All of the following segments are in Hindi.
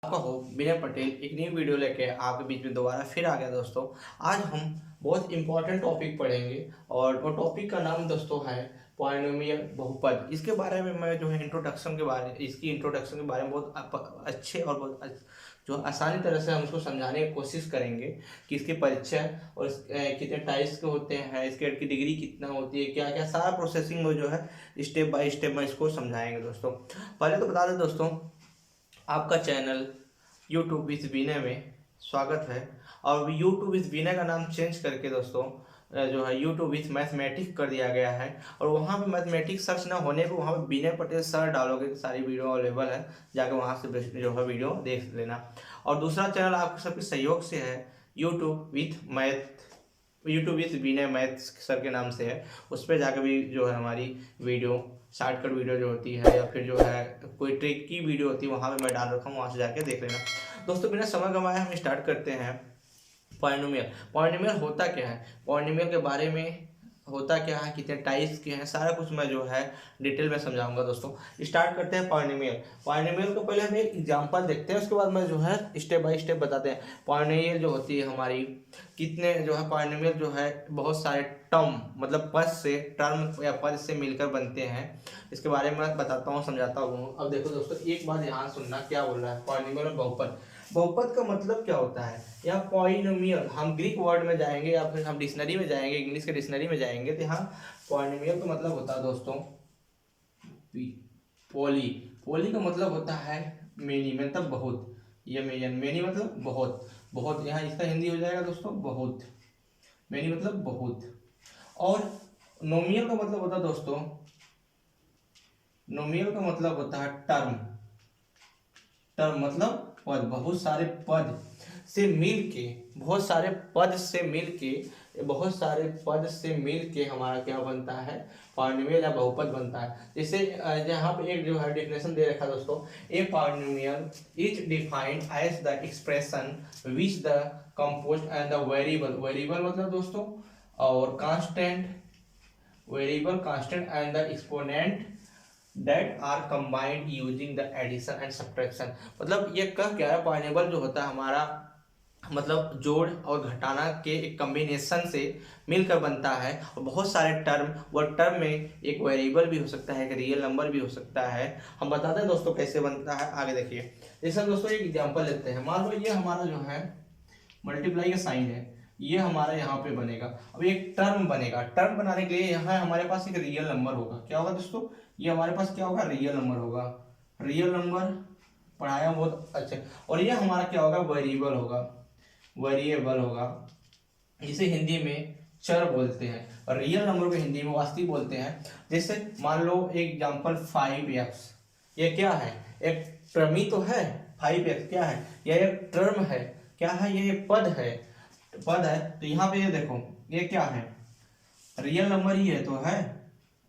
आपका हो विनय पटेल एक न्यू वीडियो लेके आपके बीच में दोबारा फिर आ गया दोस्तों। आज हम बहुत इंपॉर्टेंट टॉपिक पढ़ेंगे और वो टॉपिक का नाम दोस्तों है पॉलिनोमियल बहुपद। इसके बारे में मैं जो है इसकी इंट्रोडक्शन के बारे में बहुत अच्छे और जो आसानी तरह से हम उसको समझाने की कोशिश करेंगे कि इसके परिचय और कितने टाइप्स के होते हैं, इसके की डिग्री कितना होती है, क्या क्या सारा प्रोसेसिंग में जो है स्टेप बाय स्टेप में इसको समझाएंगे दोस्तों। पहले तो बता दें दोस्तों, आपका चैनल यूट्यूब विथ विनय में स्वागत है। और यूट्यूब विथ विनय का नाम चेंज करके दोस्तों जो है यूट्यूब विथ मैथमेटिक्स कर दिया गया है। और वहाँ पे मैथमेटिक्स सर्च ना होने पर वहाँ पे विनय पटेल सर डालोगे, सारी वीडियो अवेलेबल है, जाकर वहाँ से जो है वीडियो देख लेना। और दूसरा चैनल आपके सबके सहयोग से है YouTube with Vinay maths sir के नाम से है। उस पर जाकर भी जो है हमारी वीडियो शॉर्टकट वीडियो जो होती है या फिर जो है कोई ट्रिक की वीडियो होती है वहाँ पे मैं डाल रखा हूँ, वहाँ से जाके देख लेना दोस्तों। बिना समय गंवाए हम स्टार्ट करते हैं। पॉलिनोमियल होता क्या है, पॉलिनोमियल के बारे में होता क्या है, कितने टाइप्स के हैं, सारा कुछ मैं जो है डिटेल में समझाऊंगा दोस्तों। स्टार्ट करते हैं पॉलिनोमियल को पहले हम एक एग्जांपल देखते हैं, उसके बाद मैं जो है स्टेप बाय स्टेप बताते हैं। पॉलिनोमियल जो होती है हमारी कितने जो है पॉलिनोमियल जो है बहुत सारे टर्म मतलब टर्म या पद से मिलकर बनते हैं। इसके बारे में मैं बताता हूँ, समझाता हूँ। अब देखो दोस्तों, एक बात ध्यान सुनना क्या बोल रहा है पॉलिनोमियल और बहुपद। बहुपद का मतलब क्या होता है या पॉलिनोमियल, हम ग्रीक वर्ड में जाएंगे या फिर हम डिक्शनरी में जाएंगे, इंग्लिश के डिक्शनरी में जाएंगे तो यहाँ पॉलिनोमियल का मतलब होता है दोस्तों पोली। पोली का मतलब होता है मेनी, मतलब बहुत। ये मेनी मतलब बहुत, बहुत यहाँ इसका हिंदी हो जाएगा दोस्तों बहुत। मेनी मतलब बहुत। और नोमियल का मतलब होता है दोस्तों, नोमियल का मतलब होता है टर्म। टर्म मतलब पद, बहुत सारे पद से मिल के, बहुत सारे पद से हमारा क्या बनता है, पॉलिनोमियल या बहुपद बनता है। जैसे यहाँ पे एक जो है डेफिनेशन दे रखा है दोस्तों, a polynomial is defined as the expression which the compose and the variable मतलब दोस्तों और constant, variable constant and the exponent that are combined using the addition and subtraction। मतलब ये कह क्या है, पॉलिनोमियल जो होता है हमारा मतलब जोड़ और घटाना के एक कॉम्बिनेशन से मिलकर बनता है। और बहुत सारे टर्म, वो टर्म में एक वेरिएबल भी हो सकता है, एक रियल नंबर भी हो सकता है। हम बताते हैं दोस्तों कैसे बनता है, आगे देखिए। जैसे दोस्तों एक एग्जांपल लेते हैं, मान लो ये हमारा जो है मल्टीप्लाई का साइन है, ये हमारा यहाँ पे बनेगा। अब एक टर्म बनेगा, टर्म बनाने के लिए यहाँ हमारे पास एक रियल नंबर होगा। क्या होगा दोस्तों, ये हमारे पास क्या होगा, रियल नंबर होगा। रियल नंबर पढ़ाया बहुत अच्छा। और ये हमारा क्या होगा, वेरिएबल होगा, इसे हिंदी में चर बोलते हैं और रियल नंबर को हिंदी में वास्तविक बोलते हैं। जैसे मान लो एग्जांपल 5x, ये क्या है, एक टर्म ही तो है। 5x क्या है, यह एक टर्म है। क्या है, ये पद है। तो यहाँ पे ये देखो, ये क्या है, रियल नंबर ही है तो है,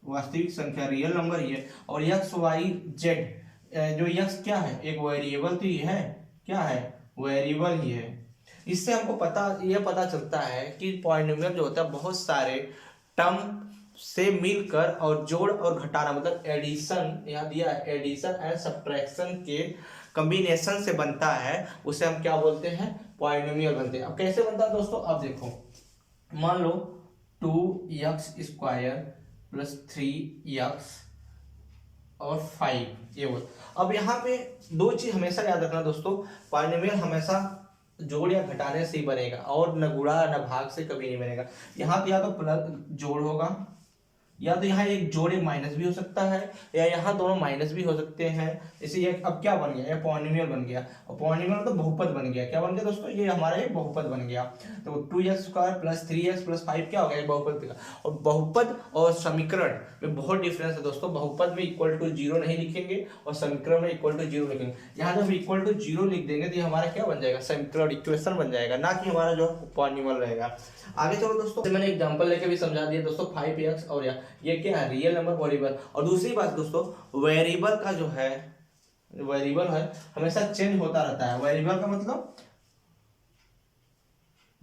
वास्तविक संख्या रियल नंबर ही है। और एक्स वाई जेड जो यक्स क्या है, एक वेरिएबल तो ये है, क्या है, वेरिएबल ही है। इससे हमको पता चलता है कि पॉलिनोमियल जो होता है बहुत सारे टर्म से मिलकर और जोड़ और घटाना मतलब एडिशन, यहाँ दिया है एडिशन एंड सब्ट्रैक्शन के कॉम्बिनेशन से बनता है, उसे हम क्या बोलते हैं, पॉलिनोमियल बनते हैं। अब कैसे बनता है दोस्तों, अब देखो मान लो 2x² प्लस 3x और 5 ये बोल। अब यहाँ पे दो चीज हमेशा याद रखना दोस्तों, पॉलिनोमियल हमेशा जोड़ या घटाने से ही बनेगा और न गुणा न भाग से कभी नहीं बनेगा। यहाँ पे या तो प्लस जोड़ होगा, या तो यहाँ एक जोड़ एक माइनस भी हो सकता है, या यहाँ दोनों माइनस भी हो सकते हैं। इसे ये अब क्या बन गया, ये पॉलिनोमियल बन गया। और पॉलिनोमियल तो बहुपद बन गया। क्या बन गया दोस्तों, ये हमारा एक बहुपद बन गया। तो 2x² प्लस 3x प्लस 5 क्या हो गया, एक बहुपद का। और बहुपद और समीकरण में बहुत डिफरेंस है दोस्तों। बहुपद में इक्वल टू 0 नहीं लिखेंगे और समीकरण में इक्वल टू 0 लिखेंगे। यहाँ जब इक्वल टू 0 लिख देंगे तो ये हमारा क्या बन जाएगा, समीकरण, इक्वेशन बन जाएगा, ना कि हमारा जो पॉलिनोमियल रहेगा। आगे चलो दोस्तों, मैंने एग्जांपल लेके भी समझा दिया दोस्तों, 5x और ये क्या है, रियल नंबर, वेरिएबल। और दूसरी बात दोस्तों, वेरिएबल का जो है, वेरिएबल है हमेशा चेंज होता रहता है। वेरिएबल का मतलब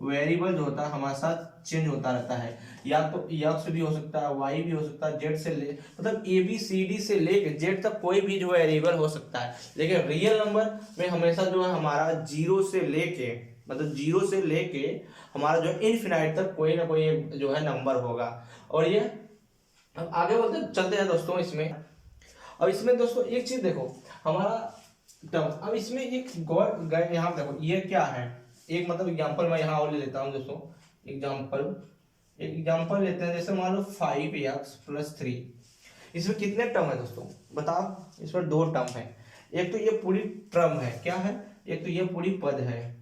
वेरिएबल जो होता है हमारे साथ चेंज होता रहता है, या तो x भी हो सकता है, y भी हो सकता है, z से ले मतलब ए बी सी डी से लेके z तक कोई भी जो वेरिएबल हो सकता है। लेकिन रियल नंबर में हमेशा जो है हमारा जीरो से लेके मतलब जीरो से लेके हमारा जो इनफिनाइट तक कोई ना कोई जो है नंबर होगा। और ये अब आगे बोलते चलते हैं दोस्तों इसमें। अब इसमें दोस्तों एक चीज देखो हमारा टर्म, अब इसमें एक गए यहाँ देखो ये क्या है, एक मतलब एग्जांपल मैं यहाँ और ले लेता हूँ दोस्तों। एग्जांपल लेते हैं, जैसे मान लो 5x+3, इसमें कितने टर्म है दोस्तों बताओ। इसमें दो टर्म है, एक तो ये पूरी टर्म है, क्या है, एक तो ये पूरी पद है,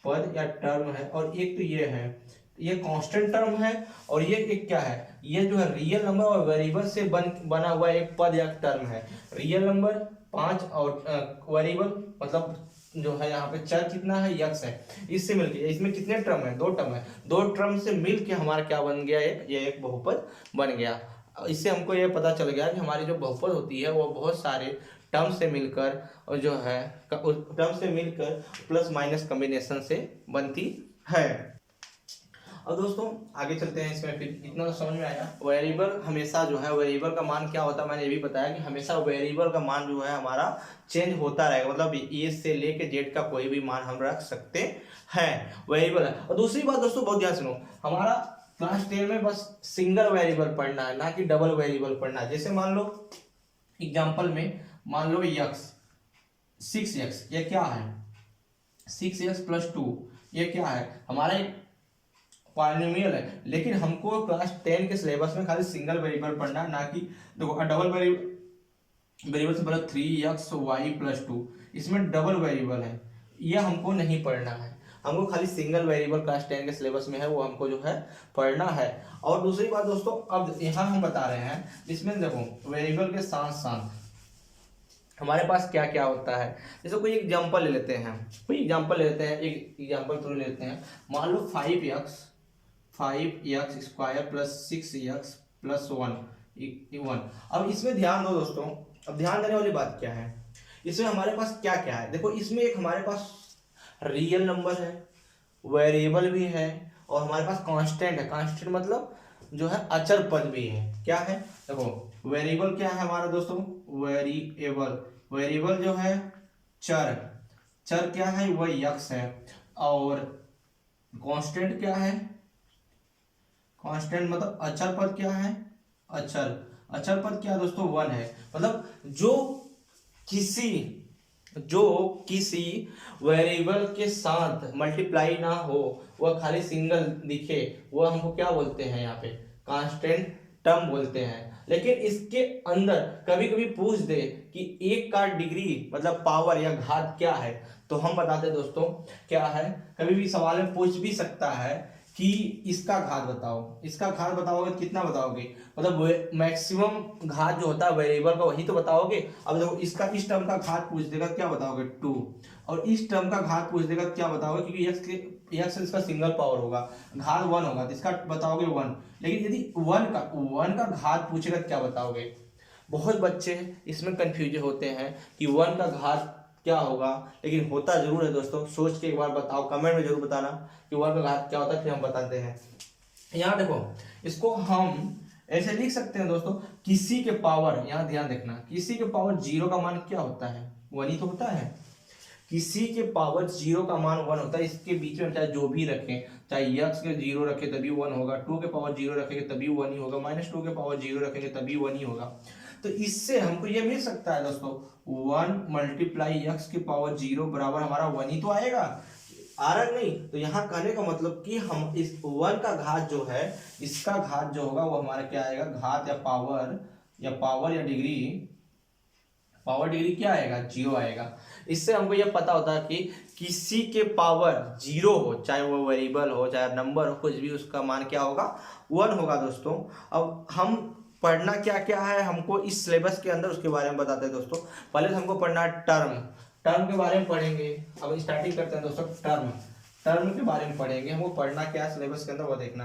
पद या टर्म है, और एक तो ये है, ये कांस्टेंट टर्म है, और ये एक क्या है, ये जो है रियल नंबर और वेरिएबल से बना हुआ एक पद या टर्म है। रियल नंबर 5 और वेरिएबल मतलब जो है यहाँ पे चर कितना है, यक्स है। इससे मिलके इसमें कितने टर्म है, दो टर्म है, दो टर्म से मिलके हमारा क्या बन गया, एक बहुपद बन गया। इससे हमको ये पता चल गया कि हमारी जो बहुपद होती है वो बहुत सारे टर्म से मिलकर और जो है टर्म से मिलकर प्लस माइनस कॉम्बिनेशन से बनती है। और दोस्तों आगे चलते हैं इसमें, फिर इतना तो समझ में आया। वेरिएबल हमेशा जो है वेरिएबल का मान क्या होता है, मैंने ये भी बताया कि हमेशा वेरिएबल का मान जो है हमारा चेंज होता रहेगा, मतलब ए से लेके जेड का कोई भी मान हम रख सकते हैं, वेरिएबल है। और दूसरी बात दोस्तों बहुत ध्यान सुनो, हमारा क्लास 10 में बस सिंगल वेरिएबल पढ़ना है, ना कि डबल वेरिएबल पढ़ना है। जैसे मान लो एग्जाम्पल में मान लो यक्स 6x, ये क्या है 6x+2, ये क्या है हमारा एक पॉलिनोमियल है। लेकिन हमको क्लास 10 के सिलेबस में खाली सिंगल वेरिएबल पढ़ना है, ना कि देखो डबल वेरिएबल से मतलब 3xy+2, इसमें डबल वेरिएबल है, ये हमको नहीं पढ़ना है। हमको खाली सिंगल वेरिएबल क्लास 10 के सिलेबस में है, वो हमको जो है पढ़ना है। और दूसरी बात दोस्तों, अब यहाँ हम बता रहे हैं इसमें देखो वेरिएबल के साथ साथ हमारे पास क्या क्या होता है। जैसे कोई एग्जांपल ले लेते हैं, एक एग्जांपल थ्रू लेते हैं। मान लो 5x² + 6x+1। अब इसमें ध्यान दो दोस्तों, अब ध्यान देने वाली बात क्या है, इसमें हमारे पास क्या क्या है। देखो इसमें एक हमारे पास रियल नंबर है, वेरिएबल भी है, और हमारे पास कांस्टेंट है। कांस्टेंट मतलब जो है अचर पद भी है। क्या है देखो, वेरिएबल क्या है हमारा दोस्तों, वेरिएबल जो है चर क्या है, वह यक्स है। और कांस्टेंट क्या है, कांस्टेंट मतलब अचर पद क्या है, अचर पद क्या है दोस्तों, 1 है। मतलब जो किसी वेरिएबल के साथ मल्टीप्लाई ना हो, वह खाली सिंगल दिखे, वह हमको क्या बोलते हैं यहाँ पे, कांस्टेंट टर्म बोलते हैं। लेकिन इसके अंदर कभी कभी पूछ दे कि एक का डिग्री मतलब पावर या घात क्या है, तो हम बताते हैं दोस्तों क्या है। कभी भी सवाल में पूछ भी सकता है कि इसका घात बताओ, इसका घात बताओगे कितना बताओगे, मतलब मैक्सिमम घात जो होता है वेरिएबल का वही तो बताओगे। अब देखो इसका इस टर्म का घात पूछ देगा, क्या बताओगे 2, और इस टर्म का घात पूछ देगा, क्या बताओगे, क्योंकि x इसका सिंगल पावर होगा, घात 1 होगा, तो इसका बताओगे 1। लेकिन यदि 1 का घात पूछेगा क्या बताओगे। बहुत बच्चे इसमें कंफ्यूज होते हैं कि 1 का घात क्या होगा, लेकिन होता जरूर है दोस्तों। सोच के एक बार बताओ, कमेंट में जरूर बताना कि 1 का घात क्या होता है, फिर हम बताते हैं। यहाँ देखो इसको हम ऐसे लिख सकते हैं दोस्तों, किसी के पावर, यहाँ ध्यान देखना, किसी के पावर 0 का मान क्या होता है, 1 ही तो होता है। किसी के पावर 0 का मान 1 होता है। इसके बीच में चाहे जो भी रखें, चाहे x के 0 रखे तभी 1 होगा, 2 के पावर 0 रखेंगे तभी 1 ही होगा, -2 के पावर 0 रखेंगे तभी 1 ही होगा। तो इससे हमको ये मिल सकता है दोस्तों, 1 × x की पावर 0 बराबर हमारा 1 ही तो आएगा, आ रहा नहीं। तो यहाँ कहने का मतलब कि हम इस 1 का घात जो है, इसका घात जो होगा वो हमारा क्या आएगा, घात या पावर या डिग्री, पावर डिग्री क्या आएगा, 0 आएगा। इससे हमको यह पता होता है कि किसी के पावर 0 हो, चाहे वो वेरिएबल हो चाहे नंबर हो, कुछ भी, उसका मान क्या होगा, 1 होगा दोस्तों। अब हम पढ़ना क्या क्या है हमको इस सिलेबस के अंदर, उसके बारे में बताते हैं दोस्तों। पहले तो हमको पढ़ना है टर्म के बारे में पढ़ेंगे। अब स्टार्टिंग करते हैं दोस्तों, टर्म के बारे में पढ़ेंगे। हमको पढ़ना क्या है सिलेबस के अंदर वो देखना।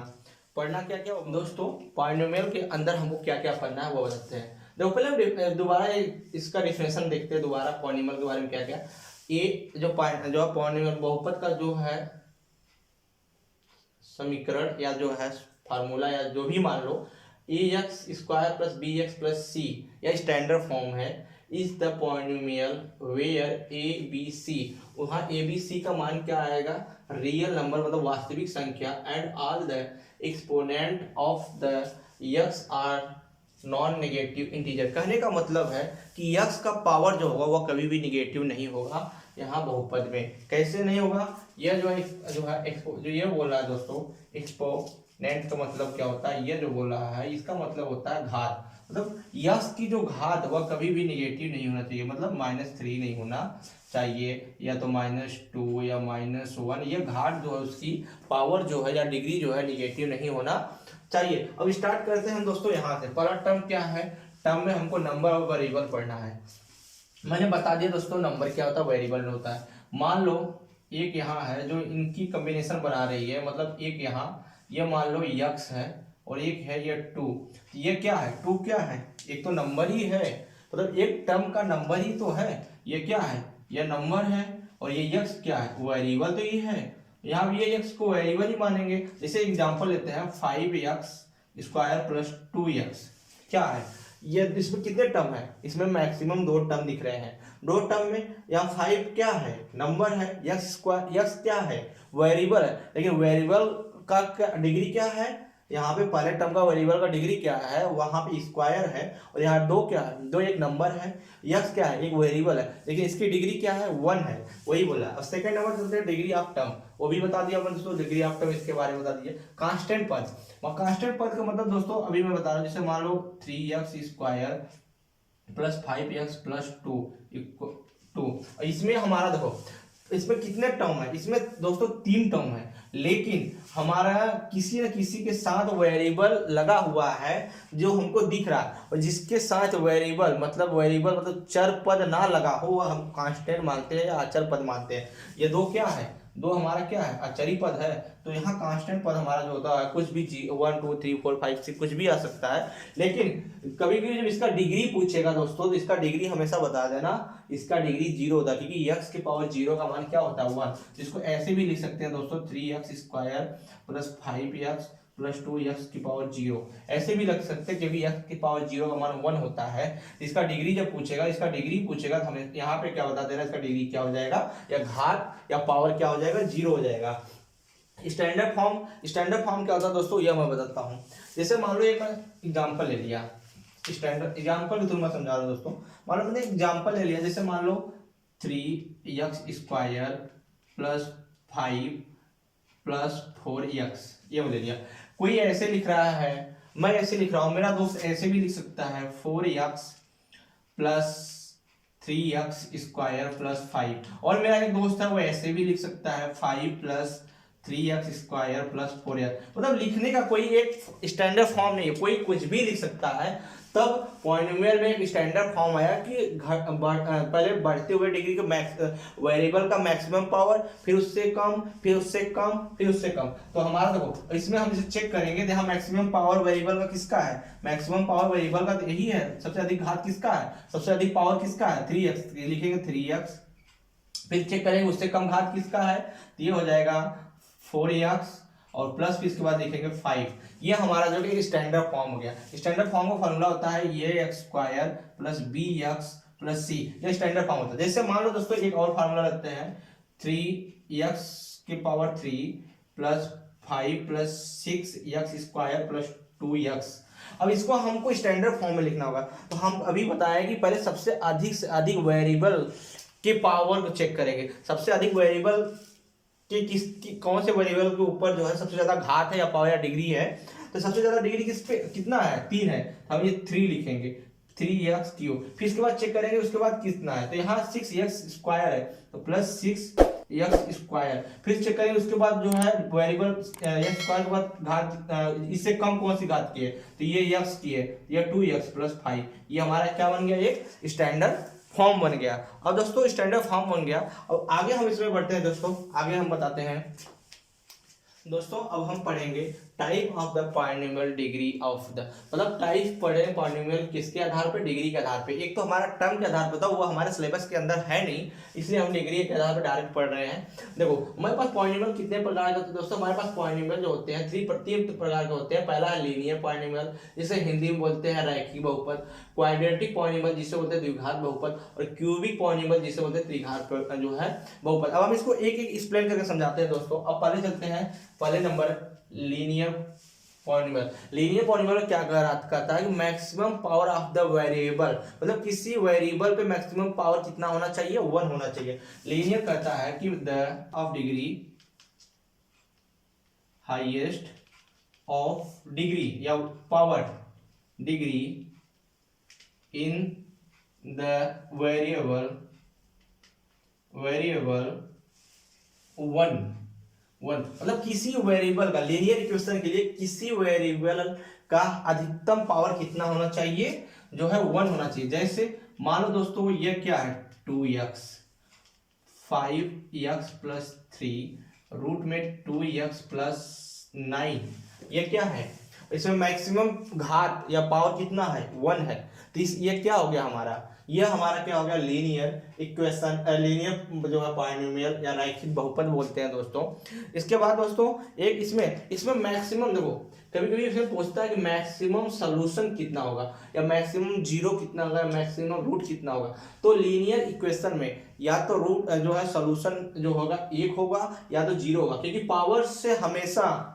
पढ़ना क्या क्या दोस्तों, पॉलिनोमियल के अंदर हमको क्या क्या पढ़ना है वो बताते हैं। देखो पहले दोबारा इसका डिफिनेशन देखते हैं दोबारा, पॉलिनोमियल के बारे में क्या क्या। जो पॉलिनोमियल बहुपद का जो है समीकरण या जो है फार्मूला या जो भी मान लो, A x square plus B x plus C या स्टैंडर्ड फॉर्म है, is the polynomial where A B C, वहाँ ए बी सी का मान क्या आएगा, रियल नंबर मतलब वास्तविक संख्या, and all the exponent of the x are non negative integer. कहने का मतलब है कि यक्स का पावर जो होगा वह कभी भी निगेटिव नहीं होगा यहाँ बहुपद में। कैसे नहीं होगा, यह जो है जो ये बोल रहा है दोस्तों, एक्सपोनेंट का मतलब क्या होता है, ये जो बोल रहा है इसका मतलब होता है घात, मतलब यक्स की जो घात वह कभी भी निगेटिव नहीं होना चाहिए, मतलब -3 नहीं होना चाहिए, या तो -2 या -1, ये घात जो है उसकी पावर जो है या डिग्री जो है निगेटिव नहीं होना चाहिए। अब स्टार्ट करते हैं हम दोस्तों यहाँ से। पहला टर्म क्या है, टर्म में हमको नंबर और वेरिएबल पढ़ना है। मैंने बता दिया दोस्तों नंबर क्या होता है, वेरिएबल होता है। मान लो एक यहाँ है जो इनकी कॉम्बिनेशन बना रही है, मतलब एक यहाँ ये मान लो यक्स है और एक है ये 2, ये क्या है, 2 क्या है, एक तो नंबर ही है, मतलब एक टर्म का नंबर ही तो है, ये क्या है, ये नंबर है, और ये यक्स क्या है, वेरिएबल तो ये है, यहाँ भी ये यक्स को वेरिएबल ही मानेंगे। जैसे एग्जांपल लेते हैं 5x स्क्वायर प्लस 2x, क्या है ये, इसमें कितने टर्म है, इसमें मैक्सिमम 2 टर्म दिख रहे हैं, 2 टर्म में यहाँ 5 क्या है, नंबर है, यक्स स्क्वायर, यक्स क्या है, वेरिएबल है, लेकिन वेरिएबल का डिग्री क्या है, यहाँ पे पहले टर्म का वेरिएबल का डिग्री क्या है, वहां पे स्क्वायर है, और यहाँ 2 क्या है, 2 एक नंबर है, यक्स क्या है, एक वेरिएबल है, लेकिन इसकी डिग्री क्या है, 1 है, वही बोला। अब सेकंड नंबर चलते हैं डिग्री ऑफ टर्म, वो भी बता दिया अपन दोस्तों, डिग्री ऑफ टर्म इसके बारे में बता दिए। कांस्टेंट पद, कांस्टेंट पद का मतलब दोस्तों अभी मैं बता रहा हूँ, जैसे मान लो 3x square plus 5x plus 2, इसमें हमारा देखो इसमें कितने टर्म है, इसमें दोस्तों 3 टर्म है, लेकिन हमारा किसी न किसी के साथ वेरिएबल लगा हुआ है जो हमको दिख रहा है, और जिसके साथ वेरिएबल मतलब चर पद ना लगा हो वह हम कांस्टेंट मानते हैं या अचर पद मानते हैं। ये 2 क्या है, 2 हमारा क्या है, अचरी पद है, तो यहाँ कांस्टेंट पद हमारा जो होता है कुछ भी 1 2 3 4 5 6 कुछ भी आ सकता है। लेकिन कभी भी जब इसका डिग्री पूछेगा दोस्तों, तो इसका डिग्री हमेशा बता देना, इसका डिग्री 0 होता है, क्योंकि x के पावर 0 का मान क्या होता है, 1। जिसको ऐसे भी लिख सकते हैं दोस्तों, 3x square plus 5x plus 2x की पावर 0, ऐसे भी लग सकते हैं, क्योंकि x की पावर 0 का मान 1 होता है। इसका डिग्री जब पूछेगा, इसका डिग्री पूछेगा, तो हमें यहाँ पे क्या बता देना, इसका डिग्री क्या हो जाएगा, या घात या पावर क्या हो जाएगा, 0 हो जाएगा। स्टैंडर्ड फॉर्म क्या होता है दोस्तों, यह मैं बताता हूँ। जैसे मान लो एक एग्जाम्पल ले लिया, स्टैंडर्ड एग्जाम्पल भी मैं समझा रहा हूँ दोस्तों। मान लो मैंने एग्जाम्पल ले लिया, जैसे मान लो 3x square plus 5 plus 4x, ये ले लिया। कोई ऐसे लिख रहा है, मैं ऐसे लिख रहा हूँ, मेरा दोस्त ऐसे भी लिख सकता है 4x plus 3x square plus 5, और मेरा एक दोस्त है वो ऐसे भी लिख सकता है 5 plus 3x square plus 4x। मतलब लिखने का कोई एक स्टैंडर्ड फॉर्म नहीं है, कोई कुछ भी लिख सकता है। तब पॉलिनोमियल में एक स्टैंडर्ड फॉर्म आया कि पहले बढ़ते हुए डिग्री के वेरिएबल का मैक्सिमम पावर, फिर उससे कम, फिर उससे कम, फिर उससे कम। तो हमारा देखो इसमें हम इसे चेक करेंगे, तो यहाँ मैक्सिमम पावर वेरिएबल का किसका है, मैक्सिमम पावर वेरिएबल का तो यही है, सबसे अधिक घात किसका है, सबसे अधिक पावर किसका है, 3x, लिखेंगे 3x। फिर चेक करेंगे उससे कम घात किसका है, तो ये हो जाएगा 4x, और प्लस फिर इसके बाद लिखेंगे 5। ये हमारा जो कि स्टैंडर्ड फॉर्म हो गया। स्टैंडर्ड फॉर्म का फॉर्मूला होता है ये x square plus bx plus c, ये स्टैंडर्ड फॉर्म होता है। जैसे मान लो दोस्तों एक और फार्मूला रखते हैं, 3x के power 3 plus 5 plus 6x square plus 2x। अब इसको हमको स्टैंडर्ड फॉर्म में लिखना होगा, तो हम अभी बताया कि पहले सबसे अधिक वेरिएबल के पावर को चेक करेंगे, सबसे अधिक वेरिएबल कि कौन से वेरिएबल के ऊपर जो है सबसे ज्यादा घात है या पावर या डिग्री है। तो सबसे ज्यादा डिग्री किस पे कितना है, 3 है, हम ये 3 लिखेंगे, 3x क्यूब। फिर इसके बाद चेक करेंगे उसके बाद कितना है, तो यहाँ 6x स्क्वायर है, तो प्लस 6x स्क्वायर। फिर चेक करेंगे उसके बाद जो है वेरिएबल x स्क्वायर के बाद घात इससे कम कौन सी घात की है, तो ये x की है, ये 2x प्लस 5। ये हमारा क्या बन गया, एक स्टैंडर्ड फॉर्म बन गया। अब दोस्तों स्टैंडर्ड फॉर्म बन गया, अब आगे हम इसमें बढ़ते हैं दोस्तों, आगे हम बताते हैं दोस्तों अब हम पढ़ेंगे type of the polynomial degree of the, मतलब टाइप पढ़े पॉलिनोमियल किसके आधार पर, डिग्री के आधार पे। एक तो हमारा टर्म के आधार पर था, वो हमारे सिलेबस के अंदर है नहीं, इसलिए हम डिग्री के आधार पर डायरेक्ट पढ़ रहे हैं। देखो हमारे पास पॉलिनोमियल कितने प्रकार के होते हैं दोस्तों, हमारे पास पॉलिनोमियल जो होते हैं तीन प्रकार के होते हैं। पहला है लीनियर पॉलिनोमियल, जिसे हिंदी में बोलते हैं रैखिक बहुपद, क्वाड्रेटिक पॉलिनोमियल जिसे बोलते हैं द्विघात बहुपद, और क्यूबिक पॉलिनोमियल जिसे बोलते हैं त्रिघात जो है बहुपद। अब हम इसको एक एक एक्सप्लेन करके समझाते हैं दोस्तों। अब पहले चलते हैं, पहले number linear polynomial. Linear polynomial क्या कहता है कि maximum power of the variable, मतलब किसी वेरिएबल पे मैक्सिमम पावर कितना होना चाहिए, 1 होना चाहिए। लीनियर कहता है कि the of degree highest of degree या power degree in the variable 1, मतलब किसी वेरिएबल का, लीनियर इक्वेशन के लिए किसी वेरिएबल का अधिकतम पावर कितना होना चाहिए, जो है 1 होना चाहिए। जैसे मान लो दोस्तों ये क्या है 2x 5x प्लस 3 रूट में 2x प्लस 9, ये क्या है, इसमें मैक्सिमम घात या पावर कितना है 1 है। तो ये क्या हो गया हमारा, ये हमारा क्या हो गया लीनियर इक्वेशन, लीनियर जो है पॉलिनोमियल या रैखिक बहुपद बोलते हैं दोस्तों। इसके बाद दोस्तों एक इसमें मैक्सिमम, देखो कभी कभी इसमें पूछता है कि मैक्सिमम सॉल्यूशन कितना होगा, या मैक्सिमम जीरो कितना होगा, मैक्सिमम रूट कितना होगा। तो लीनियर इक्वेशन में या तो रूट जो है सॉल्यूशन जो होगा 1 होगा या तो 0 होगा, क्योंकि पावर से हमेशा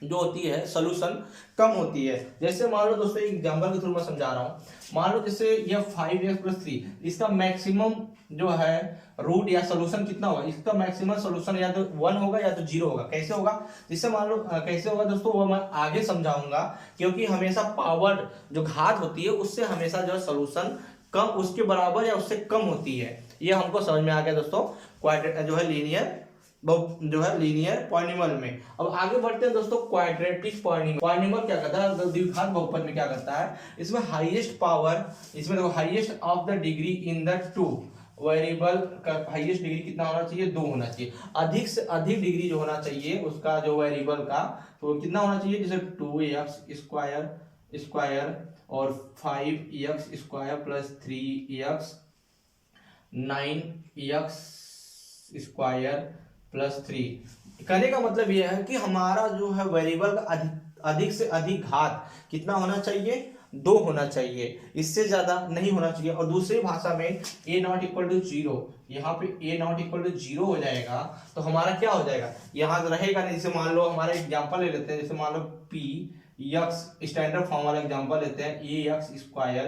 जो होती है सॉल्यूशन कम होती है। जैसे मान लो दोस्तों एक एग्जांपल के थ्रू मैं समझा रहा हूँ। मान लो जैसे ये 5x प्लस 3, इसका मैक्सिमम जो है रूट या सॉल्यूशन कितना होगा, इसका मैक्सिमम सॉल्यूशन या तो 1 होगा या तो 0 होगा। कैसे होगा, जिससे मान लो कैसे होगा दोस्तों, वो मैं आगे समझाऊंगा, क्योंकि हमेशा पावर जो घात होती है उससे हमेशा जो है सॉल्यूशन कम, उसके बराबर या उससे कम होती है। ये हमको समझ में आ गया दोस्तों जो है लीनियर पॉलिनोमियल में। अब आगे बढ़ते हैं दोस्तों क्वाड्रेटिक पॉलिनोमियल क्या करता है, द्विघात बहुपद में क्या करता है, इसमें हाईएस्ट पावर, इसमें देखो highest of the degree in the two variable का हाईएस्ट डिग्री कितना होना चाहिए, 2 होना चाहिए। अधिक से अधिक डिग्री जो होना चाहिए उसका जो वेरिएबल का, तो कितना होना चाहिए, जैसे 2x स्क्वायर और 5x square plus 3x 9x square plus 3। कहने का मतलब यह है कि हमारा जो है वेरिएबल का अधिक से अधिक घात कितना होना चाहिए, 2 होना चाहिए, इससे ज्यादा नहीं होना चाहिए। और दूसरी भाषा में a नॉट इक्वल टू 0, यहाँ पे a नॉट इक्वल टू 0 हो जाएगा तो हमारा क्या हो जाएगा, यहाँ रहेगा नहीं। जैसे मान लो हमारा एग्जांपल ले लेते हैं, जैसे मान लो p x स्टैंडर्ड फॉर्म वाला एग्जांपल लेते हैं, ax square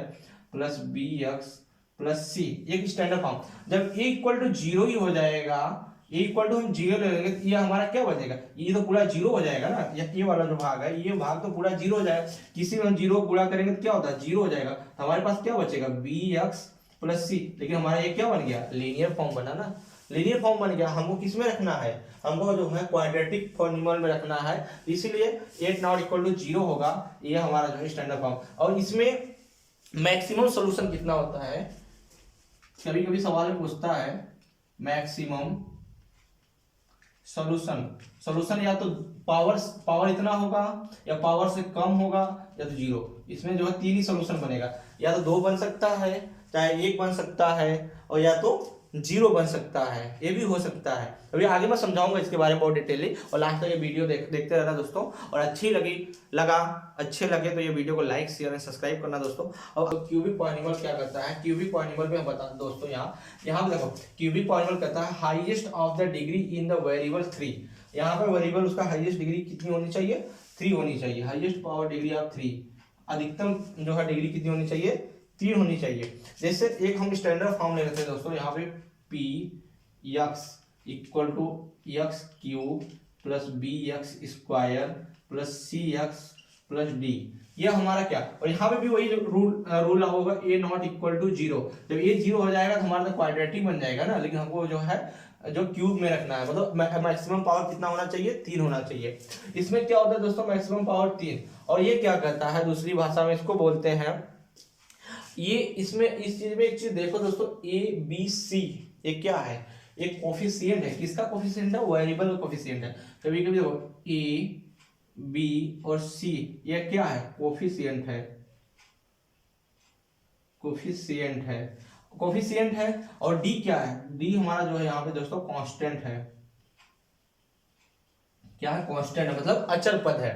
plus bx plus c, एक स्टैंडर्ड फॉर्म। जब a इक्वल टू 0 ही हो जाएगा, a इक्वल टू हम 0 ले लेंगे तो ये हमारा क्या बचेगा, ये तो पूरा 0 हो जाएगा ना, ये वाला जो भाग है ये भाग तो पूरा 0 हो जाएगा। किसी में हम 0 गुणा करेंगे तो क्या होता है, 0 हो जाएगा। तो हमारे पास क्या बचेगा, bx प्लस c। लेकिन हमारा ये क्या बन गया, लीनियर फॉर्म बना ना, लीनियर फॉर्म बन गया। हमको किस में रखना है, हमको जो है क्वाड्रेटिक पॉलिनोमियल में रखना है, इसीलिए 8 नॉट इक्वल टू 0 होगा, ये हमारा जो है स्टैंडर्ड फॉर्म। और इसमें मैक्सिमम सोल्यूशन कितना होता है, कभी कभी सवाल में पूछता है मैक्सिमम सॉल्यूशन या तो पावर इतना होगा, या पावर से कम होगा, या तो 0। इसमें जो है 3 ही सॉल्यूशन बनेगा, या तो 2 बन सकता है, चाहे 1 बन सकता है, और या तो 0 बन सकता है, ये भी हो सकता है। अभी आगे मैं समझाऊंगा इसके बारे में बहुत डिटेली, और लास्ट तक ये वीडियो देखते रहना दोस्तों। और अच्छे लगे तो ये वीडियो को लाइक शेयर एंड सब्सक्राइब करना दोस्तों। और क्यूबिक पॉलिनोमियल क्या करता है, क्यूबिक पॉलिनोमियल में हम बता दोस्तों, यहाँ देखो क्यूबिक पॉलिनोमियल कहता है highest of the degree in the variable 3। यहाँ पर वेरिएबल उसका हाईएस्ट डिग्री कितनी होनी चाहिए, 3 होनी चाहिए। हाईएस्ट पावर डिग्री ऑफ 3, अधिकतम जो है डिग्री कितनी होनी चाहिए, 3 होनी चाहिए। जैसे एक हम स्टैंडर्ड फॉर्म ले लेते हैं दोस्तों, यहाँ पे px equal to x cube plus bx square plus cx plus d, ये हमारा क्या। और यहाँ पे भी वही रूल होगा, a नॉट इक्वल टू 0। जब ये 0 हो जाएगा तो हमारा तो क्वाड्रेटिक बन जाएगा ना, लेकिन हमको जो है जो क्यूब में रखना है, मतलब मैक्सिमम पावर कितना होना चाहिए, 3 होना चाहिए। इसमें क्या होता है दोस्तों, मैक्सिमम पावर 3। और ये क्या कहता है, दूसरी भाषा में इसको बोलते हैं, ये इसमें इस चीज में एक चीज देखो दोस्तों, a b c, ये क्या है, एक कोफिशिएंट है, किसका कोफिशिएंट है, वेरिएबल का कोफिशिएंट है। कभी कभी देखो ए बी और सी ये क्या है, कोफिशिएंट है, कोफिशिएंट है, कोफिशिएंट है। और डी क्या है, डी हमारा जो है यहाँ पे दोस्तों कांस्टेंट है, क्या है, कांस्टेंट है, मतलब अचल पद है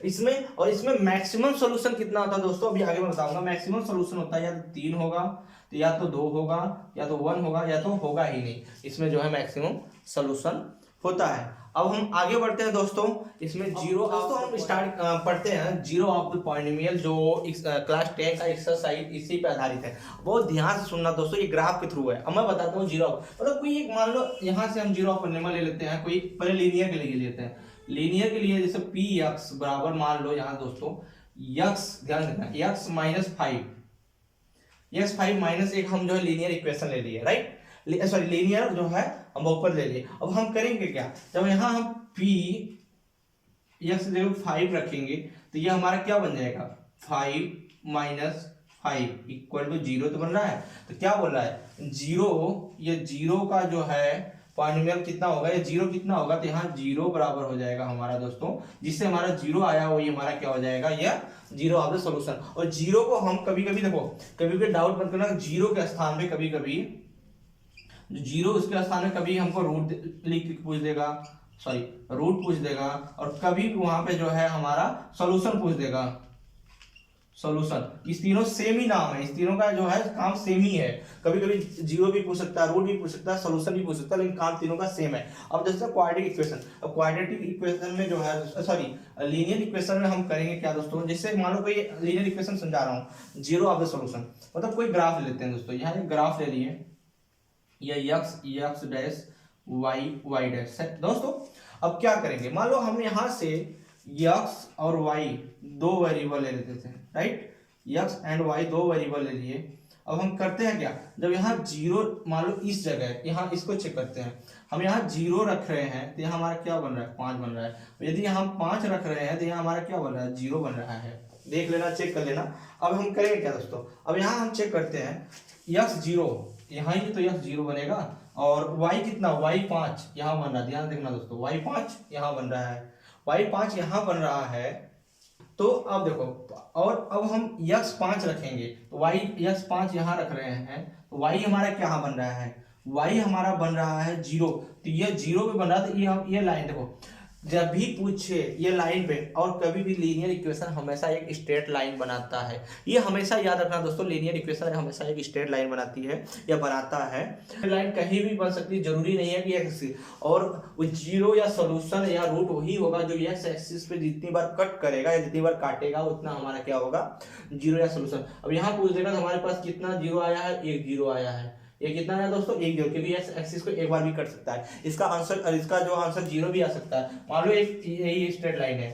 इसमें। और इसमें मैक्सिमम सॉल्यूशन कितना होता है दोस्तों, अभी आगे मैं बताऊंगा। मैक्सिमम सॉल्यूशन होता है या तो 3 होगा, तो या तो 2 होगा, या तो 1 होगा, या तो होगा ही नहीं। इसमें जो है मैक्सिमम सॉल्यूशन होता है। अब हम आगे बढ़ते हैं दोस्तों, इसमें जीरो, दोस्तों हम स्टार्ट पढ़ते हैं जीरो ऑफ द पॉलिनोमियल, जो क्लास 10 का एक्सरसाइज इसी पे आधारित है। बहुत ध्यान से सुनना दोस्तों, ये ग्राफ के थ्रू है। अब मैं बताता हूँ जीरो, मतलब कोई एक, मान लो यहाँ से हम जीरो ऑफ पॉलिनोमियल ले लेते हैं, कोई पहले लीनियर के लिए लेते हैं। लीनियर के लिए जैसे पी एक्स बराबर, मान लो यहाँ दोस्तों एक्स, ध्यान देना, एक्स माइनस 5, एक्स 5 माइनस 1, हम जो है लीनियर इक्वेशन ले लिए, राइट, सॉरी लीनियर जो है हम ऊपर ले लिए। अब हम करेंगे क्या, जब यहाँ हम पी एक्स जगह 5 रखेंगे तो ये हमारा क्या बन जाएगा, 5 माइनस 5 इक्वल टू 0 तो बन रहा है। तो क्या बोल रहा है, जीरो, ये जीरो का जो है पॉलिनोमियल कितना होगा, ये जीरो कितना होगा, तो यहाँ जीरो बराबर हो जाएगा हमारा दोस्तों, जिससे हमारा जीरो आया वही हमारा क्या हो जाएगा, यह जीरो ऑफ द सॉल्यूशन। और जीरो को हम कभी कभी देखो, कभी कभी डाउट मत करना, जीरो के स्थान पे कभी कभी जीरो, उसके स्थान में कभी हमको रूट लिख पूछ देगा, सॉरी रूट पूछ देगा, और कभी वहां पे जो है हमारा सॉल्यूशन पूछ देगा, सॉल्यूशन। इस तीनों सेम ही नाम है, इस तीनों का जो है काम सेम ही है। कभी कभी जीरो भी पूछ सकता है, रूट भी पूछ सकता है, सॉल्यूशन भी पूछ सकता है, लेकिन काम तीनों का सेम है। अब जैसे क्वाड्रेटिक इक्वेशन, अब क्वाड्रेटिक इक्वेशन में जो है, सॉरी लीनियर इक्वेशन में हम करेंगे क्या दोस्तों, जैसे मान लो कोई लीनियर इक्वेशन समझा रहा हूँ, जीरो ऑफ द सॉल्यूशन, मतलब कोई ग्राफ ले लेते हैं दोस्तों। यहाँ एक ग्राफ ले लिए, ये एक्स डैश वाई डैश है दोस्तों। अब क्या करेंगे, मान लो हम यहाँ से एक्स और वाई दो वेरिएबल ले लेते थे, राइट, एक्स एंड वाई दो वेरिएबल ले लिए। अब हम करते हैं क्या, जब यहाँ जीरो, मान लो इस जगह, यहाँ इसको चेक करते हैं, हम यहाँ जीरो रख रहे हैं तो यहाँ हमारा क्या बन रहा है, 5 बन रहा है। यदि हम 5 रख रहे हैं तो यहाँ हमारा क्या बन रहा है, 0 बन रहा है। देख लेना, चेक कर लेना। अब हम करेंगे क्या दोस्तों, अब यहाँ हम चेक करते हैं, एक्स 0 यहाँ ही, तो एक्स 0 बनेगा, और वाई कितना, वाई 5 यहाँ बन रहा है, ध्यान देखना दोस्तों, वाई 5 यहाँ बन रहा है, वाई 5 यहाँ बन रहा है। तो अब देखो, और अब हम x 5 रखेंगे तो y x 5 यहाँ रख रहे हैं, तो y हमारा क्या बन रहा है, y हमारा बन रहा है 0। तो ये 0 पे बन रहा है, तो ये लाइन देखो, जब भी पूछे ये लाइन पे, और कभी भी लीनियर इक्वेशन हमेशा एक स्ट्रेट लाइन बनाता है, ये हमेशा याद रखना दोस्तों, लीनियर इक्वेशन हमेशा एक स्ट्रेट लाइन बनाती है या बनाता है। लाइन कहीं भी बन सकती है, जरूरी नहीं है कि एक्स, और वो जीरो या सॉल्यूशन या रूट वही होगा जो एक्स एक्सिस पे जितनी बार कट करेगा या जितनी बार काटेगा उतना हमारा क्या होगा, जीरो या सॉल्यूशन। अब यहाँ पूछ देगा तो हमारे पास कितना जीरो आया है, 1 जीरो आया है। ये कितना है दोस्तों, 1 जीरो, क्योंकि एक्स एक्सिस को एक बार भी कट सकता है। इसका आंसर, इसका जो आंसर 0 भी आ सकता है। मान लो एक यही स्ट्रेट लाइन है,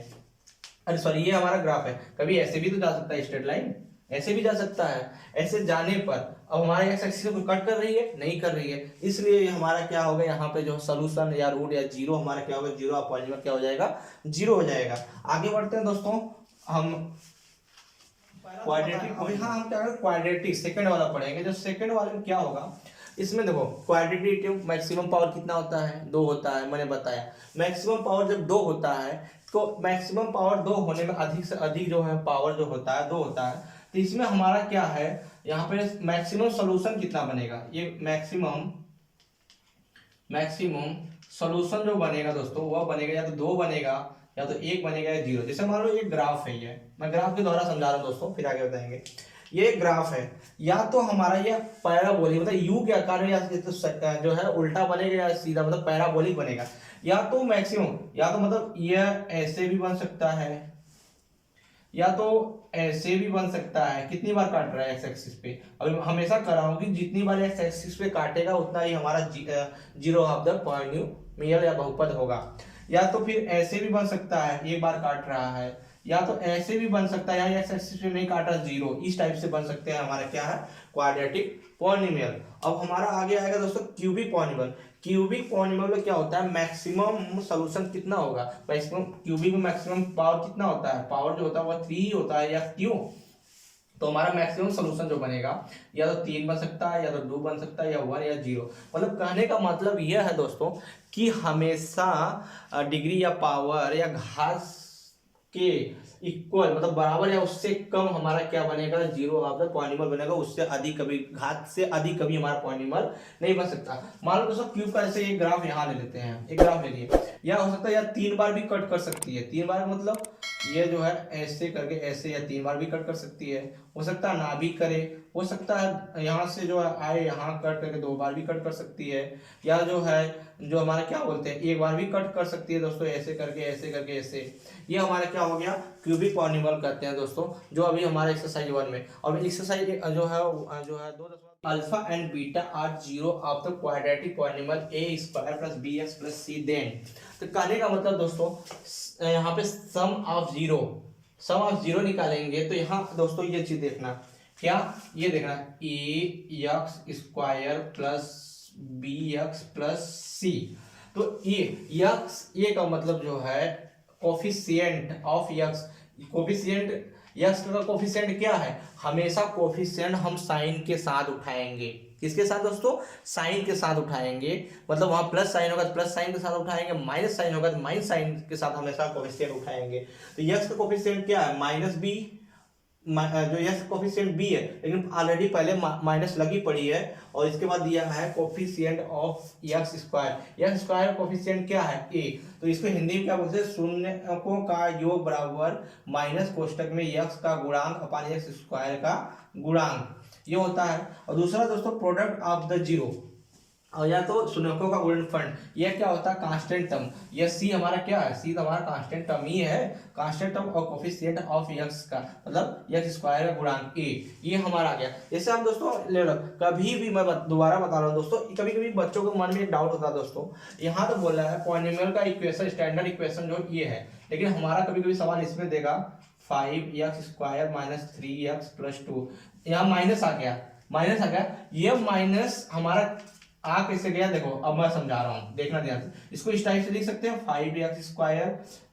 अरे सॉरी ये हमारा ग्राफ है, कभी ऐसे भी तो जा सकता है स्ट्रेट लाइन, ऐसे भी जा सकता है। ऐसे जाने पर अब हमारे एक्स एक्सिस को कट कर रही है, नहीं कर रही है, इसलिए हमारा क्या होगा, यहाँ पे जो सोल्यूशन या रूट या जीरो हमारा क्या होगा, जीरो ऑफ पॉइंट में क्या हो जाएगा, 0 हो जाएगा। आगे बढ़ते हैं दोस्तों, हम क्वाड्रेटिक, अभी हाँ हम क्या करें, क्वाड्रेटिक सेकंड वाला पढ़ेंगे। जो सेकंड वाले में क्या होगा, इसमें देखो क्वाड्रेटिक मैक्सिमम पावर कितना होता है, 2 होता है, मैंने बताया। मैक्सिमम पावर जब 2 होता है, तो मैक्सिमम पावर 2 होने में अधिक से अधिक जो है पावर जो होता है 2 होता है। तो इसमें हमारा क्या है, यहाँ पे मैक्सिमम सोल्यूशन कितना बनेगा, ये मैक्सिमम सोल्यूशन जो बनेगा दोस्तों, वह बनेगा या तो 2 बनेगा, या तो 1 बनेगा, या 0। जैसे मान लो ये ग्राफ है, ये मैं ग्राफ के द्वारा समझा रहा हूँ दोस्तों, फिर आगे बताएंगे। ये ग्राफ है, या तो हमारा ये पैराबोलिक, मतलब यू के आकार में, या तो जो है उल्टा बनेगा या सीधा, मतलब पैराबोलिक बनेगा। या तो मैक्सिमम, या तो मतलब ये ऐसे भी बन सकता है, या तो ऐसे भी बन सकता है। कितनी बार काट रहा है एक्स एक्सिस पे, अभी हमेशा कर रहा हूँ कि जितनी बार एक्स एक्सिस पे काटेगा उतना ही हमारा जीरो ऑफ द पॉलिनोमियल या बहुपद होगा। या तो फिर ऐसे भी बन सकता है, एक बार काट रहा है, या तो ऐसे भी बन सकता है, या एक्स एक्सिस पे नहीं काटा, 0, इस टाइप से बन सकते हैं। हमारा क्या है, क्वाड्रेटिक पॉलिनोमियल। अब हमारा आगे आएगा दोस्तों क्यूबिक पॉलिनोमियल। क्यूबिक पॉलिनोमियल में क्या होता है, मैक्सिमम सॉल्यूशन कितना होगा, मैक्सिमम क्यूबिक में मैक्सिमम पावर कितना होता है, पावर जो होता है वह 3 होता है, या क्यों, तो हमारा मैक्सिमम सोल्यूशन जो बनेगा या तो 3 बन सकता है, या तो 2 बन सकता है, या 1 या 0। मतलब कहने का मतलब यह है दोस्तों कि हमेशा डिग्री या पावर या घात के इक्वल मतलब बराबर या उससे कम हमारा क्या बनेगा, जीरो आपका पॉइंटिमल बनेगा। उससे अधिक कभी, घात से अधिक कभी हमारा पॉइंटिमल नहीं बन सकता। मान लो दोस्तों क्यूब का ऐसे एक ग्राफ यहाँ ले लेते हैं, एक ग्राफ ले लिए, या हो सकता है या 3 बार भी कट कर सकती है। 3 बार मतलब ये जो है ऐसे करके ऐसे, या 3 बार भी कट कर सकती है। हो सकता है ना भी करे, हो सकता है यहाँ से जो है आए यहाँ कट करके 2 बार भी कट कर सकती है, या जो है जो हमारा क्या बोलते हैं 1 बार भी कट कर सकती है दोस्तों, ऐसे करके ऐसे करके ऐसे। ये हमारा क्या हो गया, क्यूबिक पॉलिनॉमियल कहते हैं दोस्तों, जो अभी हमारा एक्सरसाइज 1 में। और एक्सरसाइज जो है 2 alpha and beta are zero of the quadratic polynomial a square plus B x plus c then. तो कहने का मतलब दोस्तों यहाँ पे सम ऑफ जीरो निकालेंगे। तो यहाँ दोस्तों ये चीज देखना, क्या ये देखना, A x square plus B x plus C. तो ये का मतलब जो है coefficient of x. Coefficient x का कोफिशिएंट क्या है, हमेशा कोफिशिएंट हम साइन के साथ उठाएंगे। किसके साथ दोस्तों, साइन के साथ उठाएंगे। मतलब वहां प्लस साइन होगा तो प्लस साइन के साथ उठाएंगे, माइनस साइन होगा तो माइनस साइन के साथ हमेशा कोफिशिएंट उठाएंगे। तो यक्स का कोफिशिएंट क्या है, माइनस बी, जो यक्स कोफिशिएंट बी है, लेकिन ऑलरेडी पहले माइनस लगी पड़ी है। और इसके बाद दिया है coefficient of x square. X square coefficient क्या है, ए। तो इसको हिंदी में क्या बोलते हैं, शून्यों का योग बराबर माइनस कोष्टक में यक्स का गुणांक अपान यक्स स्क्वायर का गुणांक, ये होता है। और दूसरा दोस्तों प्रोडक्ट ऑफ द जीरो, और या तो शून्यकों का गुणनफल, यह क्या होता है, कांस्टेंट टर्म। यह सी हमारा क्या है, सी तो हमारा कांस्टेंट टर्म ही है, कांस्टेंट टर्म और कोफिशिएंट ऑफ यक्स का मतलब यक्स स्क्वायर का गुणांक ए, ये हमारा आ गया। जैसे हम दोस्तों ले लो, कभी भी मैं दोबारा बता रहा हूँ दोस्तों, कभी कभी बच्चों के मन में एक डाउट होता है दोस्तों, यहाँ तो बोल रहा है पॉलिनॉमियल का इक्वेशन, स्टैंडर्ड इक्वेशन जो ये है, लेकिन हमारा कभी कभी सवाल इसमें देगा 5x square minus 3x plus 2। यहाँ माइनस आ गया, ये माइनस हमारा आ कैसे गया, देखो अब मैं समझा रहा हूं, देखना ध्यान से। इसको इस टाइप से लिख सकते हैं 5x स्क्वायर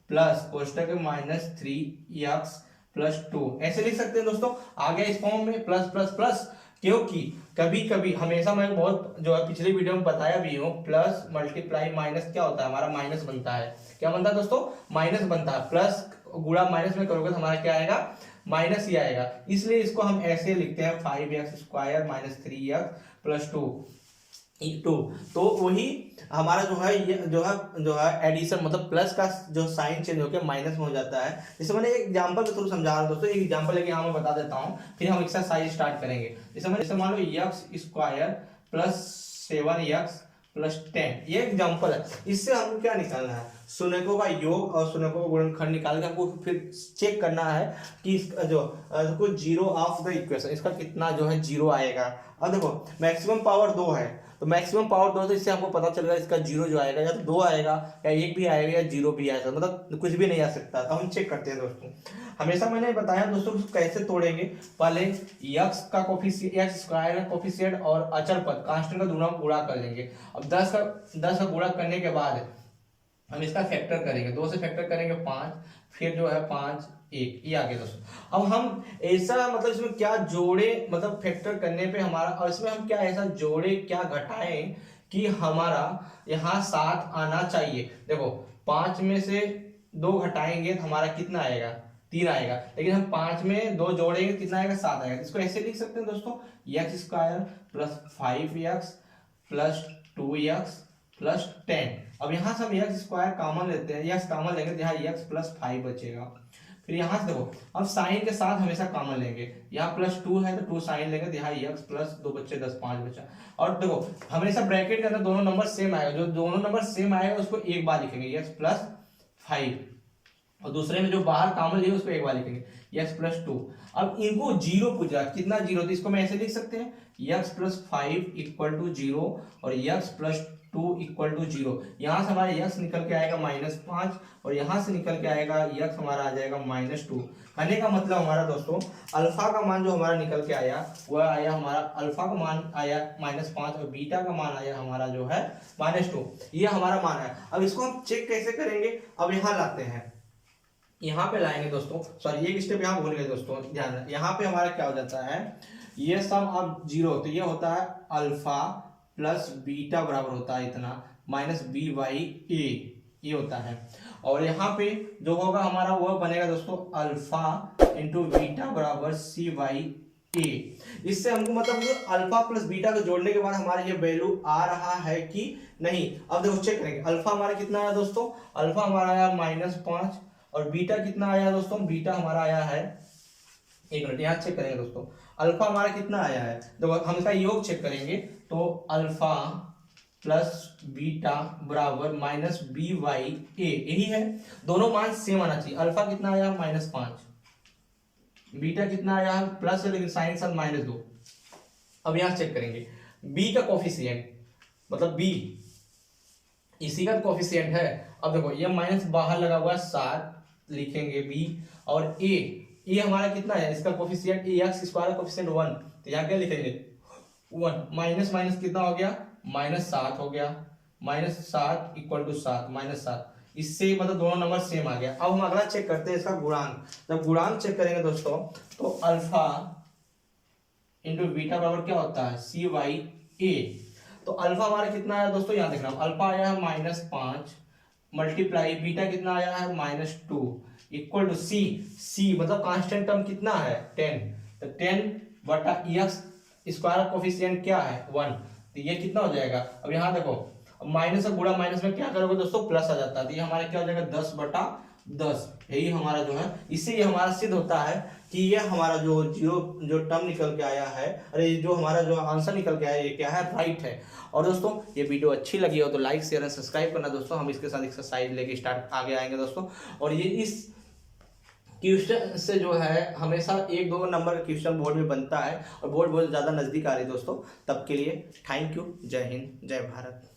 प्लस कोष्टक में माइनस 3x प्लस 2, ऐसे लिख सकते हैं दोस्तों। आ गया इस फॉर्म में प्लस प्लस प्लस, क्योंकि कभी कभी हमेशा मैं बहुत जो है पिछली वीडियो में बताया भी हूँ, प्लस मल्टीप्लाई माइनस क्या होता है, हमारा माइनस बनता है। क्या बनता है दोस्तों, माइनस बनता है। प्लस गुणा माइनस में करोगे तो हमारा क्या आएगा, माइनस ही आएगा। इसलिए इसको हम ऐसे लिखते हैं 5x square minus 3x plus 2। तो वही हमारा जो है ये जो है एडिशन, मतलब प्लस का जो साइन चेंज होकर माइनस में हो जाता है। जैसे मैंने एक एग्जांपल के थ्रू समझा रहा हूं दोस्तों, एक एग्जांपल लेके यहाँ मैं बता देता हूँ, फिर हम एक्सरसाइज स्टार्ट करेंगे। जैसे मान लो x square plus 7x plus 10, ये एग्जांपल है। इससे हमको क्या निकालना है, शून्यकों का योग और शून्यकों का गुणनखंड निकाल के हमको फिर चेक करना है कि इसका जो जीरो ऑफ द इक्वेशन, इसका कितना जो है जीरो आएगा। अब देखो मैक्सिमम पावर 2 है, तो मैक्सिमम पावर 2, तो इससे हमको पता चलेगा इसका जीरो जो आएगा या तो 2 आएगा, या 1 भी आएगा, या 0 भी आएगा, मतलब कुछ भी नहीं आ सकता। तो हम चेक करते हैं दोस्तों। हमेशा मैंने बताया दोस्तों कैसे तोड़ेंगे, पहले यक्स का कोफिशिएंट, यक्स स्क्वायर का कोफिशिएंट और अचर पद कांस्टेंट का दोनों गुणा कर लेंगे। अब 10 का गुणा करने के बाद हम इसका फैक्टर करेंगे, 2 से फैक्टर करेंगे 5, फिर जो है 5 1, ये आगे दोस्तों। अब हम ऐसा मतलब इसमें क्या जोड़े, मतलब फैक्टर करने पे हमारा, और इसमें हम क्या ऐसा जोड़े क्या घटाएं कि हमारा यहाँ 7 आना चाहिए। देखो 5 में से 2 घटाएंगे तो हमारा कितना आएगा, 3 आएगा, लेकिन हम 5 में 2 जोड़ेंगे कितना आएगा, 7 आएगा। इसको ऐसे लिख सकते हैं दोस्तों, x square plus 5x plus 2x plus 10। अब यहाँ से हम एक्स स्क्वायर कॉमन लेते हैं, एक्स कॉमन लेंगे तो यहाँ एक्स प्लस 5 बचेगा। फिर यहाँ से देखो, अब साइन के साथ हमेशा कॉमन लेंगे, यहाँ प्लस 2 है तो 2 साइन लेंगे तो यहाँ एक्स प्लस 2 बच्चे 10 5 बचा। और देखो हमेशा ब्रैकेट के अंदर दोनों नंबर सेम आएगा, जो दोनों नंबर सेम आएगा उसको एक बार लिखेंगे एक्स प्लस 5, और दूसरे में जो बाहर कॉमन लिए उसको एक बार लिखेंगे एक्स प्लस 2। अब इनको जीरो पूछा, कितना जीरो, तो इसको मैं ऐसे लिख सकते हैं एक्स प्लस 5 इक्वल टू 0 और एक्स प्लस 2 इक्वल टू 0। यहाँ से हमारा x निकल के आएगा -5, और यहाँ से निकल के आएगा x हमारा आ जाएगा -2। कहने का मतलब हमारा दोस्तों अल्फा का मान जो हमारा निकल के आया वह आया, हमारा अल्फा का मान आया -5 और बीटा का मान आया हमारा जो है -2। ये हमारा मान है। अब इसको हम चेक कैसे करेंगे, अब यहाँ लाते हैं, यहाँ पे लाएंगे दोस्तों, सॉरी एक स्टेप यहाँ भूल गए दोस्तों, ध्यान रखें। यहाँ पे हमारा क्या हो जाता है, ये सब अब जीरो, तो ये होता है अल्फा प्लस बीटा बराबर होता है इतना माइनस बी बाई ए, ये होता है। और यहाँ पे जो होगा हमारा वो बनेगा दोस्तों अल्फा इंटू बीटा बराबर सी बाई ए। इससे हमको मतलब अल्फा प्लस बीटा को जोड़ने के बाद हमारा ये वैल्यू आ रहा है कि नहीं। अब देखो चेक करेंगे, अल्फा हमारा कितना आया दोस्तों, अल्फा हमारा आया -5 और बीटा कितना आया दोस्तों, बीटा हमारा आया है, एक मिनट यहाँ चेक करेंगे दोस्तों, अल्फा हमारा कितना आया है, देखो हम इसका योग चेक करेंगे तो अल्फा प्लस बीटा बराबर माइनस बी वाई ए, यही है। दोनों मान सेम आना चाहिए। अल्फा कितना आया -5, बीटा कितना आया है प्लस है लेकिन साइन साथ -2। अब यहां चेक करेंगे बी का कोफिशिएंट, मतलब बी इसी का कोफिशिएंट है। अब देखो ये माइनस बाहर लगा हुआ है 7 लिखेंगे बी, और ए हमारा कितना है, इसका कोफिशिएंट एक्स स्क्वायर कोफिशिएंट 1, तो यहाँ क्या लिखेंगे 1, माइनस माइनस कितना हो गया -7 हो गया, -7 इक्वल टू 7 -7, इससे मतलब दोनों नंबर सेम आ गया। अब हम अगला चेक करते हैं इसका गुणांक। जब गुणांक चेक करेंगे दोस्तों तो अल्फा इंटू बीटा बराबर क्या होता है सी बाई ए। तो अल्फा हमारा कितना आया दोस्तों, यहाँ देखना अल्फा आया है -5 मल्टीप्लाई बीटा कितना आया है -2 इक्वल टू सी मतलब कांस्टेंट टर्म कितना है 10, तो 10 बटा एक्स स्क्वायर कोफिशिएंट क्या है 1, तो ये कितना हो जाएगा। अब यहाँ देखो माइनस और गुणा माइनस में क्या करोगे दोस्तों प्लस आ जाता है, तो ये हमारा क्या हो जाएगा 10/10, यही हमारा जो है। इससे ये हमारा सिद्ध होता है कि ये हमारा जो टर्म निकल के आया है, अरे जो हमारा जो आंसर निकल के आया है ये क्या है, राइट है। और दोस्तों ये वीडियो अच्छी लगी हो तो लाइक शेयर एंड सब्सक्राइब करना दोस्तों। हम इसके साथ एक्सरसाइज लेके स्टार्ट आगे आएंगे दोस्तों। और ये इस क्वेश्चन से जो है हमेशा 1-2 नंबर का क्वेश्चन बोर्ड में बनता है और बोर्ड बहुत ज़्यादा नज़दीक आ रही है दोस्तों। तब के लिए थैंक यू, जय हिंद, जय भारत।